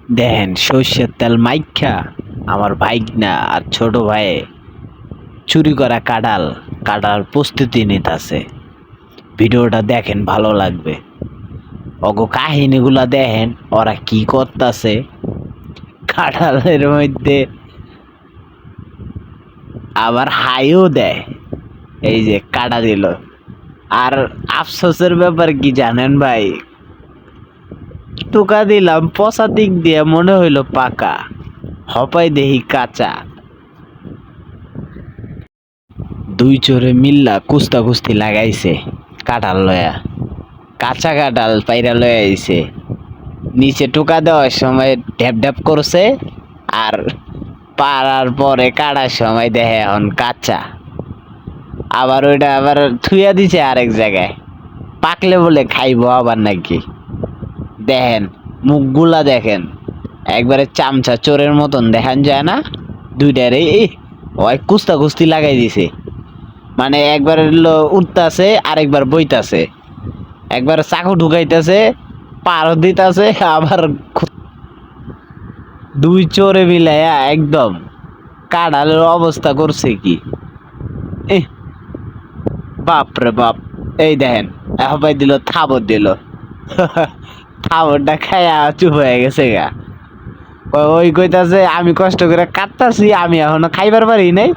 দেখেন সর্ষের তেল মাইখা আমার ভাইগনা আর ছোট ভাই চুরি করা কাঁঠাল কাটার প্রস্তুতি নিতেছে। ভিডিওটা দেখেন, ভালো লাগবে। অগো কাহিনীগুলা দেখেন, ওরা কি করতেছে কাঁঠালের মধ্যে। আবার হাইও দেয়, এই যে কাটা দিল। আর আফসোসের ব্যাপার কি জানেন ভাই, টোকা দিলাম পচা দিক দিয়ে মনে হইলো পাকা, হপাই দেহি কাঁচা। দুই চোরে মিল্লা কুস্তা কুস্তি লাগাইছে কাঁঠাল লয়া, কাঁচা কাঁঠাল পাইরা লয়ে আইছে। নিচে টোকা দেওয়ার সময় ঢ্যাপ ঢ্যাপ করছে, আর পাড়ার পরে কাটার সময় দেখে এখন কাঁচা। আবার ওইটা আবার থুইয়া দিছে আরেক জায়গায়, পাকলে বলে খাইবো আবার নাকি। দেখেন মুখগুলা দেখেন, একবারে চামচা চোরের মতন দেখান যায় না দুইটারে। ওই কুস্তা কুস্তি লাগাই দিছে, মানে একবার উঠতাছে আরেকবার বইতাছে, একবার চাকু ঢুকাইতেছে, পারও দিতেছে, আবার দুই চোরে মিলাইয়া একদম কাঁঠালের অবস্থা করছে কি। এ বাপ রে বাপ। এই দেখেন এহবাই দিল, থাবর দিল। থাবরটা খায়া চুপ হয়ে গেছে গা। ওই কইতাছে আমি কষ্ট করে কাটতাছি, আমি এখনো খাইবার পারি নাই,